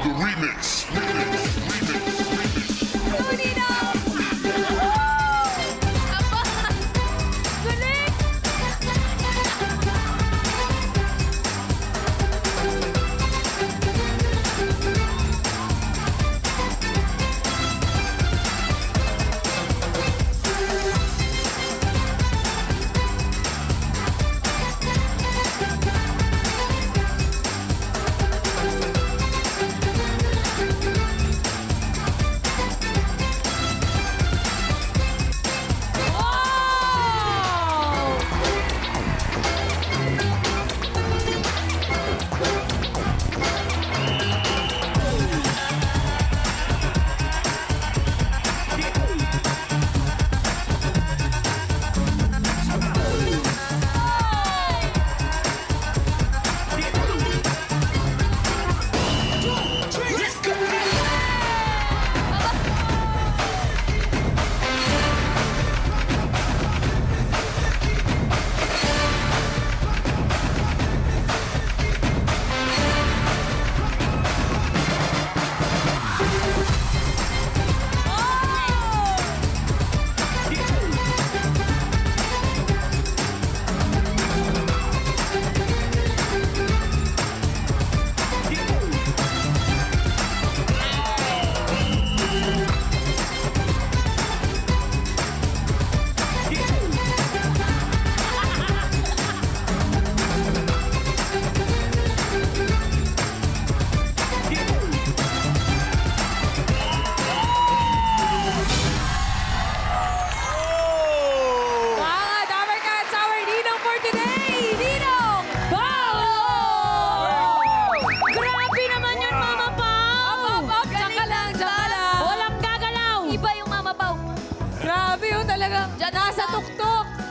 The remix. Ninong! Aba! Galing!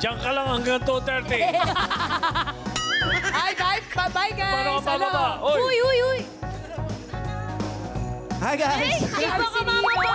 Diyan ka lang hanggang 2:30. Ay, bye guys. Paano ka bababa? Oy! Uy. Hi, guys! Iba ka, mama po.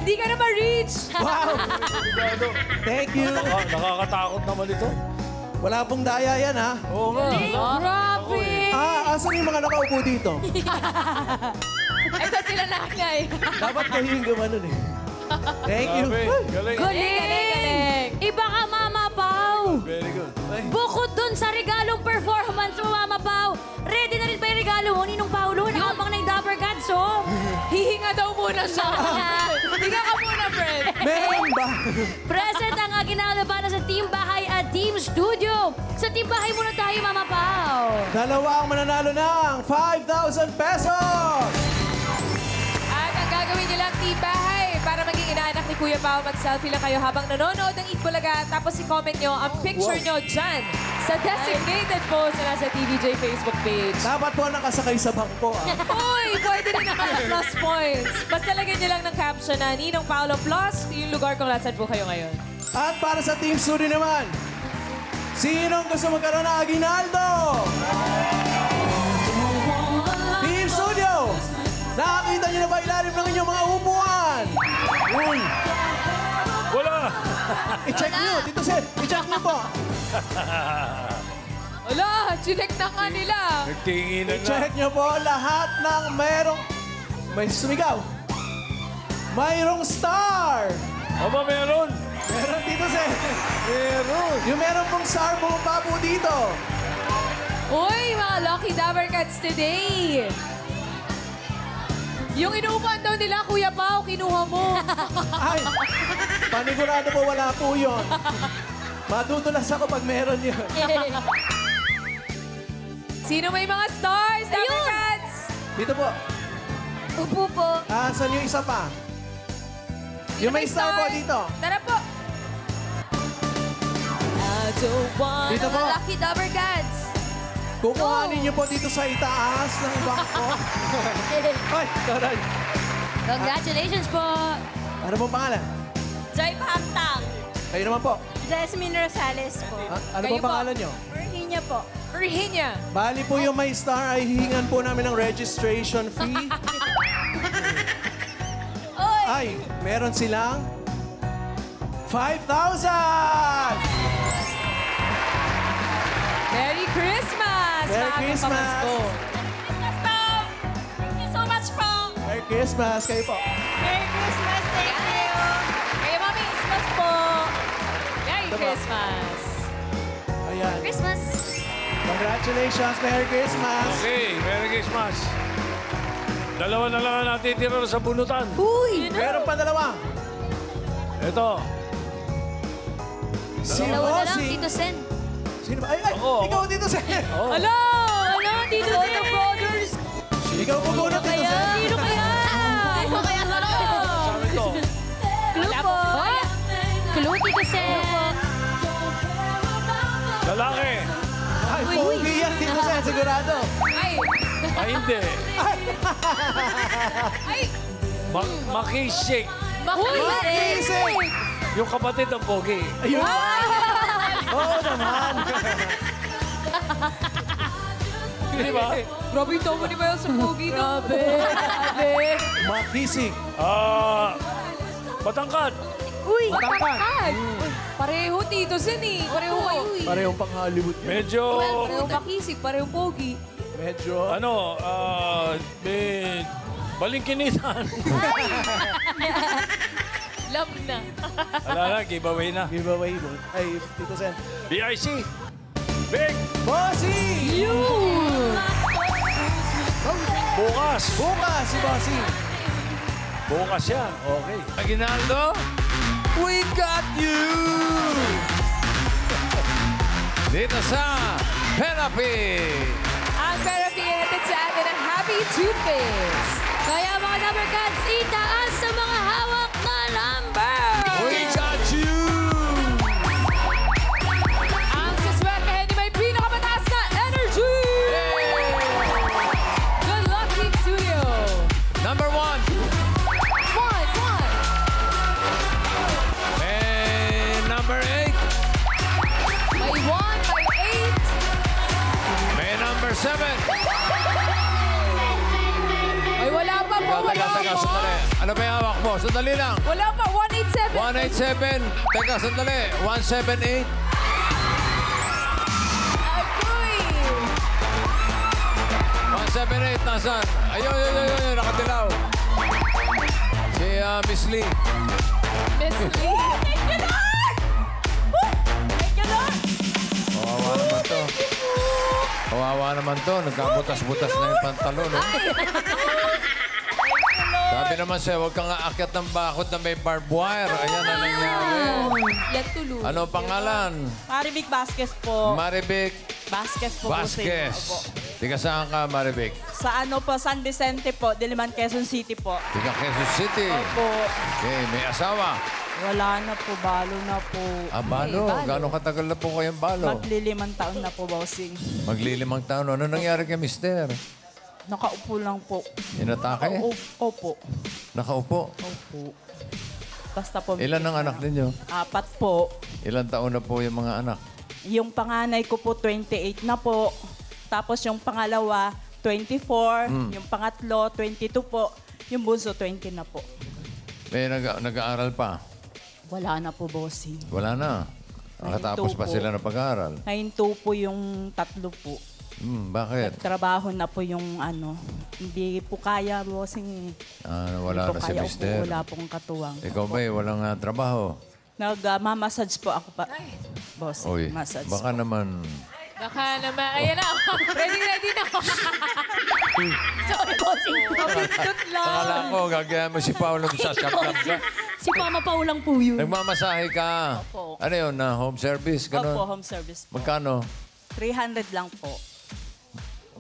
Hindi ka na ma-reach. Wow! Thank you! Nakakatakot naman ito. Wala pong daya yan, ha? Oo nga. Grabe. Asan yung mga nakaupo dito? Ito sila nanay. Dapat kayo yung gumanon, eh. Thank you. Galing. Galing. Iba ka, Mama Pao. Very good. Bukod dun sa regalong performance mo, Mama Pao, ready na rin ba yung regalo mo, Ninong Paulo? Nakabang na yung Dapper Gods, oh. Hihinga daw muna siya. Higa ka muna, friend. Meron ba? Present ang aginaldo para sa Team Bahay at Team Studio. Sa Team Bahay muna tayo, Mama Pao. Dalawa ang mananalo ng 5,000 pesos! At ang gagawin niyo lang, Team Bahay, para maging inaanak ni Kuya Pao, mag-selfie lang kayo habang nanonood ng Eat Bulaga. Tapos i-comment nyo ang picture nyo dyan sa designated post na nasa TVJ Facebook page. Dapat po nakasakay sa bangko, ah. Uy, pwede rin naman ang plus points. Basta lagyan nyo lang ng caption na Ninong Paolo Plus, yung lugar kung nasan po kayo ngayon. At para sa Team Studio naman, sinong gusto magkaroon ng aginaldo? Team Studio! Nakakita niyo na ba ilalim ng inyong mga upuan? Uy! Wala! I-check niyo, Tito Seth. I-check niyo po. Wala, chinek na nga nila. Nagtinginan na. I-check niyo po lahat ng merong... May sumigaw. Mayroong star! Aba, meron! Meron, Tito Seth. Meron! Yung meron pong star, bumaba po dito. Uy, mga lucky Dabber Cats today. Yung inuupuan daw nila, Kuya Pao, kinuha mo. Ay, panigurado po wala po yun. Madudulas ako pag meron yun. Sino may mga stars, Dabber Cats? Dito po. Upo po. Saan yung isa pa? Yung may star po dito. Tara po. Dito po. Lucky Dabber Gods. Kukuhanin niyo po dito sa itaas ng bangko. Ay, taray. Congratulations po. Ano pong pangalan? Joy Pamtang. Kayo naman po. Jasmine Rosales po. Ano Kayo pong po. pangalan niyo? Virginia po. Virginia. Bali po yung may star ay hihingan po namin ng registration fee. Ay, meron silang 5,000! Merry Christmas! Merry mga Christmas! kapamasko. Thank you so much Christmas. Kayo po. Merry Christmas, thank you. Kaya Mami, Christmas po. Merry Christmas. Ayan. Christmas. Congratulations. Merry Christmas. Okay, Merry Christmas. Dalawa na lang ang natitira sa bunutan. Uy! Meron pa dalawa. Ito. Si Dalawa na lang, Bossing. Tito Sen. Sino ba? Ay, Ako. ikaw dito, Sen. Oh. Hello! Hello, Tito Sen. Brothers! Ikaw po muna, Tito Kaya, Sen. sino kaya? Sino kaya sarap? Sabi to. Clue po. Clue, Tito Sen. Lalaki. Ay, pogi yan, Tito Sen. Sigurado. Ay! Ay, hindi. Ay! Makisik. Makisig. Yung kapatid ng pogi. Ayun. Oo naman. Di ba? Grabe yung tomo ni Mayo sa pogi. Grabe. Grabe. Makisig. Patangkad. Uy! Matangkad. Pareho, Tito Sen eh. Pareho kayo eh. Parehong pang Hollywood. Medyo, Parehong makisig, parehong pogi. Medyo. may balingkinitan. Love na. Wala na, giveaway na. Giveaway mo. Ay, Tito Sen. BIC. Big. Bossy! Bukas. Bukas si Bossy. Bukas yan. Okay. Aguinaldo, we got you! Dito sa Penapi. Ang therapy hatid sa atin ang Happy Toothpaste. Kaya mga number cards, itaas sa mga hawak na number! We got you! Ang saswertehin ni may pinakamataas na energy! Good luck, Team Studio! Number 1, One. and number 8, May 1, may 8. may number 7. Ay, wala pa po, wala Teka, pa. sandali. Ano ba yung hawak mo? Sandali lang. Wala pa, 187. 187. Teka, sandali. 178. Agoy! 178, nasaan? Ayun, nakadilaw. Si Miss Lee. Miss Lee. Thank you, Lord! Thank you, Lord! Kawawa naman to. Kawawa naman to. Nagkabutas-butas na yung pantalon. Oh. Sabi naman sa'yo, huwag kang aakyat ng bakod na may barbed wire. Ayan na nangyari. Yan tuloy. Ano ang pangalan? Maribik Vasquez po. Maribik Vasquez po. Vasquez. Opo. Tiga saan ka, Maribik? Sa ano po, San Vicente po, Diliman, Quezon City po. Tiga Quezon City. Opo. Okay, may asawa. Wala na po, balo na po. Ah, balo. Gano'ng katagal na po kayong balo? Maglilimang taon na po, bossing. Maglilimang taon. Ano nangyari kay mister? Nakaupo lang po. Inatake? Opo. Nakaupo? Opo. Basta po. Ilan ang anak ninyo? 4 po. Ilan taon na po yung mga anak? Yung panganay ko po, 28 na po. Tapos yung pangalawa, 24. Yung pangatlo, 22 po. Yung bunso, 20 na po. May nag-aaral pa? Wala na po, bossing. Wala na. Nakatapos pa po. sila ng pag-aaral? 9-2 po yung 3 po. Bakit? Trabaho na po yung ano. Hindi po kaya, bossing. Wala Hindi na po si kaya mister. Wala pong katuwang. Ikaw ba walang trabaho? Nag-mamassage po ako pa. Bossing, Uy, massage baka po. naman... Baka naman, ayan na. Ready na. Sorry, bossing. Pindot lang. Akala ko, gagaya mo si Paolo sa shop-shop ka. Si Mama Paulang po yun. Nagmamasahe ka. Opo. Ano yun, na home service? Opo, Ganun? home service po. Magkano? 300 lang po.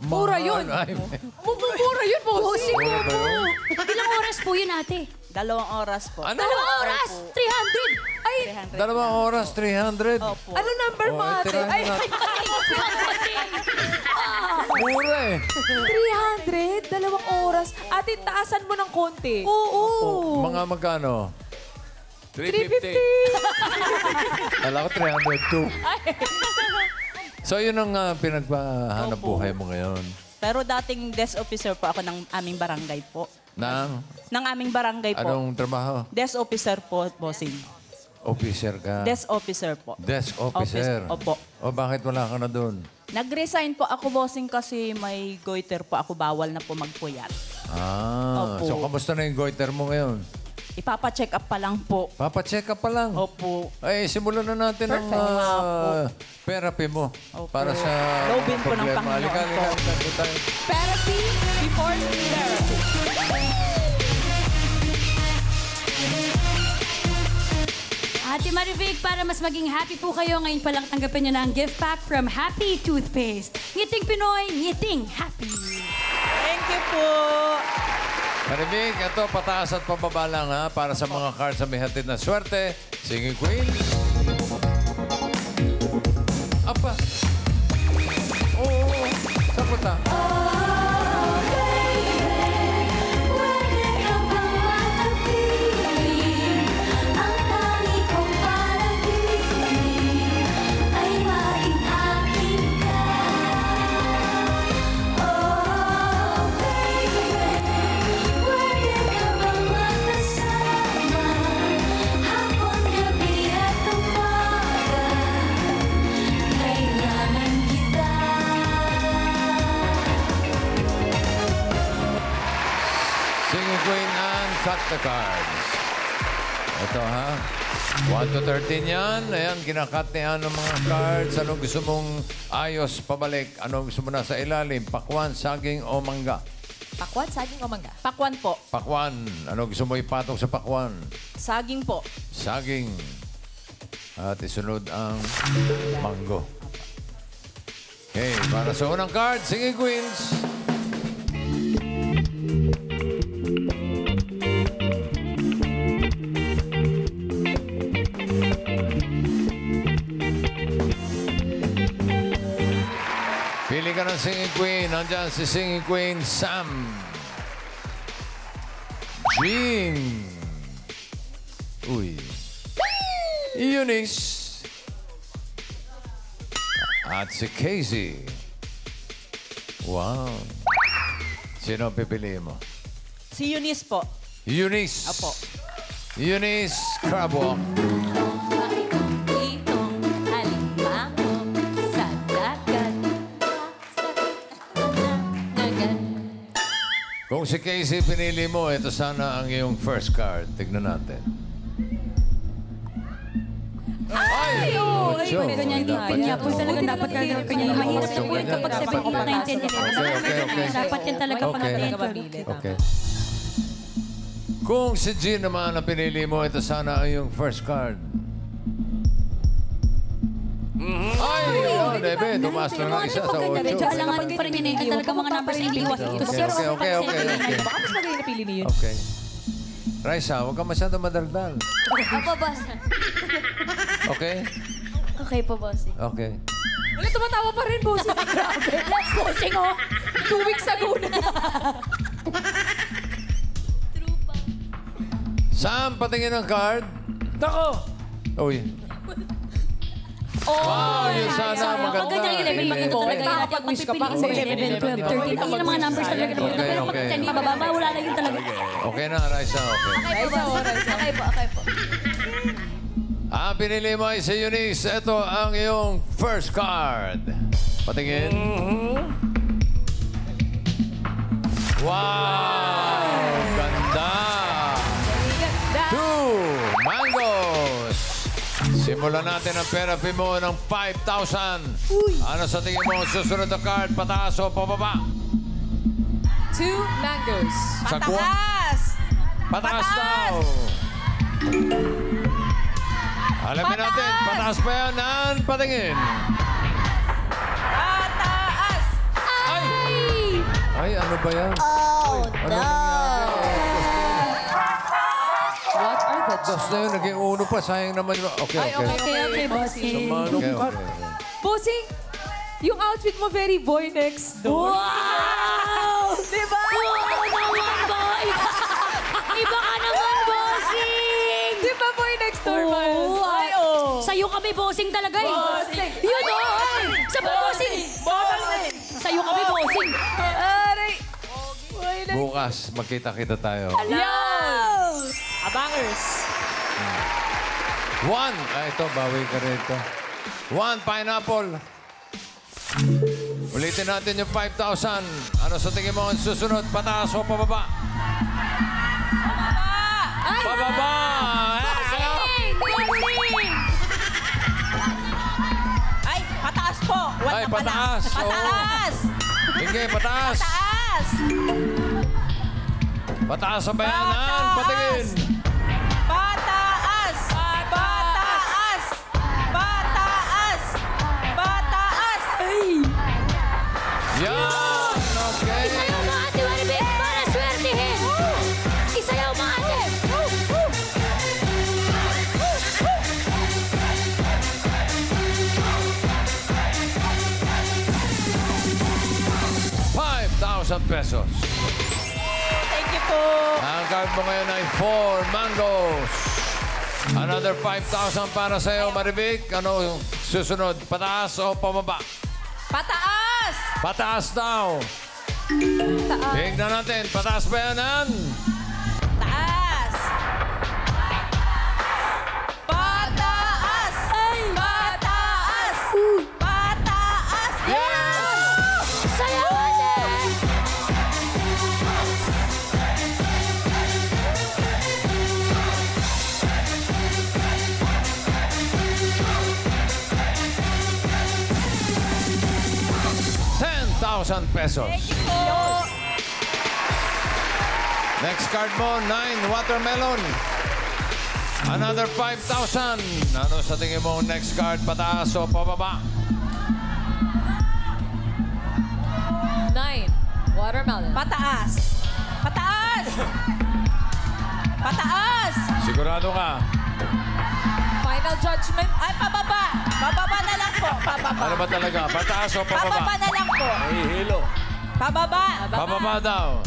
Mura yun. Ay, Mura yun, bossing. mura ba yun? Ilang oras po yun, ate? 2 oras po. Ano? 2 oras! 300! Ay, 300. 2 oras, 300. Opo. ano number mo, Oh, ate? tirahin Ay, na. Mura eh. 300? 2 oras. Ate, taasan mo ng konti. Oo. Mga magkano? 350. Kala ko 302. So yun ang pinagpahanap buhay mo ngayon. Pero dating desk officer po ako ng aming barangay po. Nang Ng aming barangay po. anong trabaho? Desk officer po, bossing. Officer ka? Desk officer po. Desk officer? Opo. O bakit wala ka na doon? Nag-resign po ako, bossing, kasi may goiter po ako. Bawal na po magpuyat. Ah, Opo. So, kamusta na yung goiter mo ngayon? Ipapacheck up pa lang po. Papacheck up pa lang. Opo. Ay, simulan na natin ang therapy mo. Opo. Para sa Loobin po ng problema. Panginoon Halika, halika, po. halika, halika tayo. Therapy before therapy. Ate Marivic, para mas maging happy po kayo, ngayon pa lang tanggapin nyo na ang gift pack from Happy Toothpaste. Ngiting Pinoy, ngiting happy. Thank you po. Maribig, ito pataas at pababa lang ha, para sa mga cards na may hatid na swerte. Singing Queen. Apa. Oo. Sapot ha. Singing Queen and cut the cards. Ito ha. 1 to 13 yan. Ayan, kinakat niya ng mga cards. Anong gusto mong ayos pabalik? Anong gusto mo na sa ilalim? Pakwan, saging o mangga? Pakwan, saging o mangga? Pakwan po. Pakwan. Ano gusto mo ipatong sa pakwan? Saging po. Saging. At isunod ang mango. Okay, para sa unang card, Singing Queens. Pili ka ng Singing Queen. Nandyan si Singing Queen Sam. Jean. Uy. Eunice. At si Casey. Wow. Sino ang pipiliin mo? Si Eunice po. Eunice. Apo. Eunice Crabwalk. Itong alimango sa dagat. Kung si Casey pinili mo, ito sana ang iyong first card. Tignan natin. Ay! Ocho. Ganyan Dapat niya yan. po talaga dapat gagawin niya. Mahirap Ocho, po yun ganyan. kapag 17, 19, 11. Dapat yan talaga pag Okay. 10, 12. Okay. Kung si Jean naman ang pinili mo, ito sana ang iyong first card. Ay! Oh, Nebe, tumaas na ng isa sa 8. Alangan pa rin yun eh. Talaga mga numbers na iniiwas dito. Okay. Baka mas magaling napili ni yun. Okay. Raisa, huwag ka masyado madaldal. Opo, boss. Okay? Okay po, boss. Okay. Wala, tumatawa pa rin, bossing. Grabe. Let's bossing, oh. 2 weeks ago na. Sam, patingin ang card. Nako! Uy. Wow, yun sana maganda. Pag ganyan yung level, maganda talaga yun. At Nakakapag-wish ka pa pag kasi pipiliin mo 11, 12, 13. Ayun ang mga numbers talaga. Okay. Pag 10 bababa, wala na yun talaga. Okay na, Raisa. Okay. Okay po, boss. Okay po, okay po. Ang pinili mo ay si Eunice. Ito ang iyong first card. Patingin. Wow! Ganda! 2 mangoes. Simulan natin ang therapy mo ng 5,000. Ano sa tingin mo ang susunod na card? Pataas o pababa? 2 mangoes. Pataas! Pataas daw! Alamin natin, pataas pa yan. Naan, patingin. Pataas! Ay! Ay, ano ba yan? Oh, Ano nangyari? What are the Dos na yun, naging uno pa. Sayang naman yun. Okay. Okay, bossing. Okay. Bossing, yung outfit mo very boy next door. Wow! Diba? Wow naman, boy! Iba ka naman, bossing! Di ba boy next door, Miles? Ay, sa'yo kami, bossing talaga eh. Bossing. Yun, ay! Sa bossing! Sa'yo kami, bossing. Aray! Boy next Bukas, magkita-kita tayo. Yo! Abangers. 1. Ito, bawi ka rin ito. 1 pineapple. Uli Ulitin natin yung 5,000. Ano sa tingin mo ang susunod? Pataas o pababa? Pababa! Ay, pataas po. Ay, pataas. Oo. Pataas. Sige, pataas. Pataas. Pataas sa bayanan. Patingin. Pataas. Pataas. Pataas. Pataas. Ay. Yan! Okay. Isayaw mo, Ate Maribel, para swertihin. Isayaw mo, Ate. 5,000 pesos. Thank you po. Ang card mo ngayon ay 4 mangoes. Another 5,000 para sa iyo, Marivic. Ano yung susunod? Pataas o pababa? Pataas. Pataas daw. Tingnan natin. Pataas ba yan? Taas. Pataas. Pataas. Pataas. Yeah! Sayaw, Ate. ₱10,000. Next card mo, 9 watermelon. Another 5,000. Ano sa tingin mo next card? Pataas o pababa? 9. Watermelon. Pataas. Pataas. Pataas. Sigurado ka? Final judgment. Ay, pababa. Pababa na lang po. Pababa. Ano ba talaga? Pataas o Pababa pababa? na lang po. Hihilo. Pababa. Pababa daw.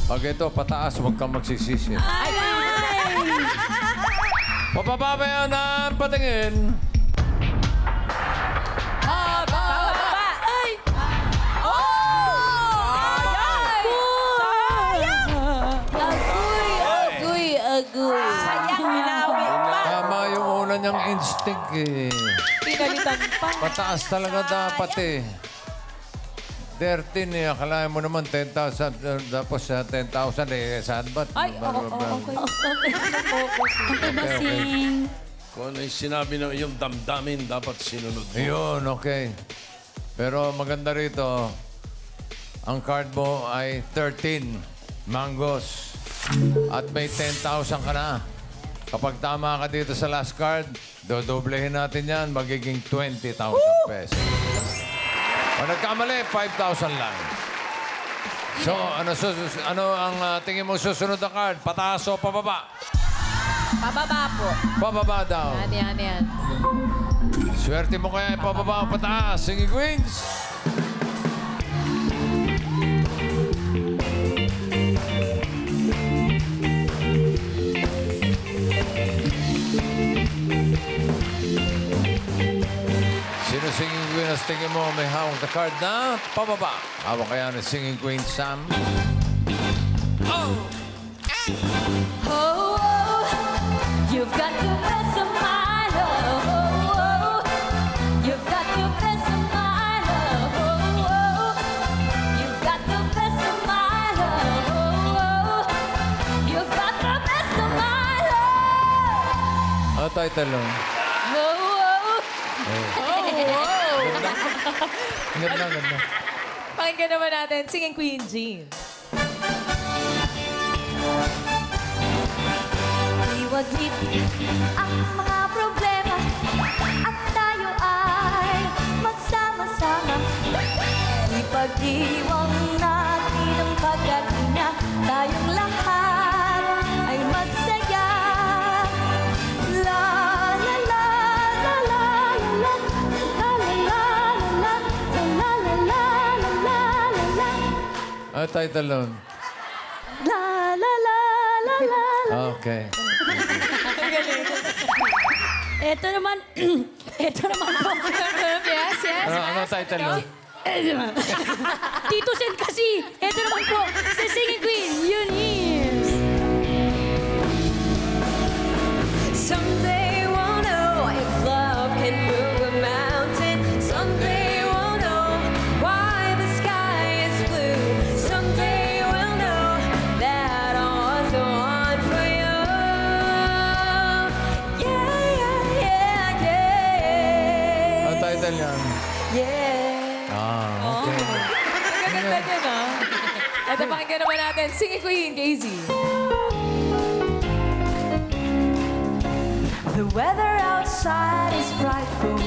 Pag ito, pataas, huwag kang magsisisi. Ay. Pababa ba yan ang patingin? Pababa. Ay. Oh! Agoy. Sayang, minawit pa. Tama yung una niyang instinct eh. Pinalitan pa. Pataas talaga dapat eh. 13 eh. Akalain mo naman 10,000. Tapos 10,000 eh. Saan ba? Ay, okay. Okay, bossing. Kung ano yung sinabi ng iyong damdamin, dapat sinunod mo. Ayun, okay. Pero maganda rito, ang card mo ay 13 mangoes. At may 10,000 ka na. Kapag tama ka dito sa last card, dodoblehin natin yan, magiging 20,000 pesos. O nagkamali, 5,000 lang. So, ano ang tingin mo susunod na card? Pataas o pababa? Pababa po. Pababa daw. Yan. Swerte mo kaya pababa o pataas. Singing Queens. Sino Singing Queen ang tingin mo may hawak na card na pababa? Hawak kaya ni Singing Queen Sam? You've got the best of my love. You've got the best of my love. You've got the best of my love. You've got the best of my love. Ano title nun? Ganda. Pakinggan naman natin, Singing Queen Jean. Iwaglit ang mga problema at tayo ay magsama-sama. Ipag-iwang natin ang pagkatina, tayong lahat ay magsaya. La la la la la la la la la la la la la la la la. Ano title nun? La la la la la. Okay. Ito naman po. Yes. Ano title nun? Tito Sen kasi. Ito naman po, sa Singing Queen, yun is. Someday we'll know if love can move a mountain. Someday we'll know natin. Singing Queen, Casey. The weather outside is frightful,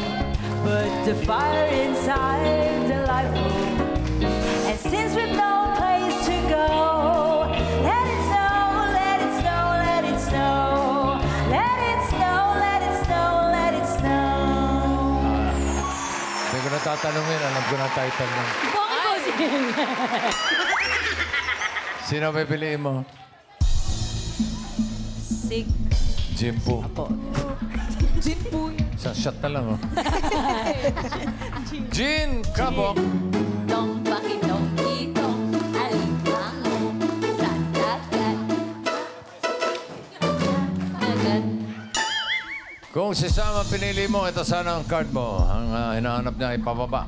but the fire inside delightful. And since we've no place to go, let it snow, let it snow, let it snow, let it snow, let it snow, let it snow. Hindi ko na tatanungin. Alam ko na title ng... Sino pipiliin mo? Sig. Jimpo. Po. Jin po yan. Sa shot na lang, oh. Jean Cabok. Dong bakitong itong alimango sa dagat. Dagat. Kung si Sam ang pinili mo, ito sana ang card mo. Ang hinahanap niya ay pababa.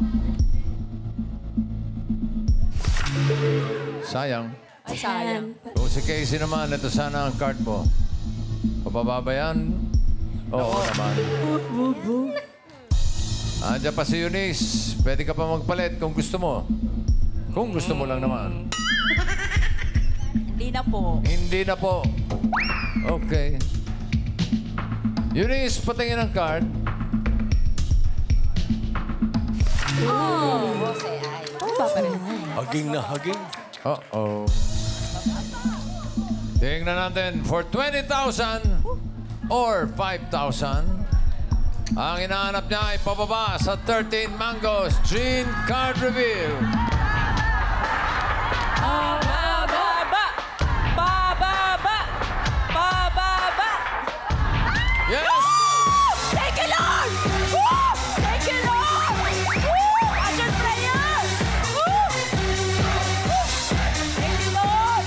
Sayang. Ay, sayang. Kung si Casey naman, ito sana ang card mo. Pababa ba yan? Oo naman. Andiyan pa si Eunice. Pwede ka pa magpalit kung gusto mo. Kung gusto mo lang naman. Hindi na po. Hindi na po. Okay. Eunice, patingin ang card. Haging na haging. Uh-oh. Tingnan natin for 20,000 or 5,000. Ang hinahanap niya ay pababa sa 13 mangoes. Jean card reveal. Bababa! Bababa! Bababa! Yes! Thank you, Lord! Woo! Thank you, Lord! Woo! Action prayer! Woo! Thank you, Lord!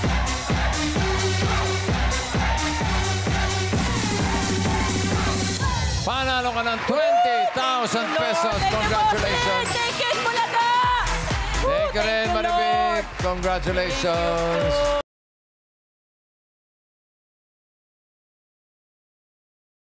Panalo ka ng 20,000 pesos. Congratulations. Thank you, Bulaga! Thank you rin, Maribik. Congratulations.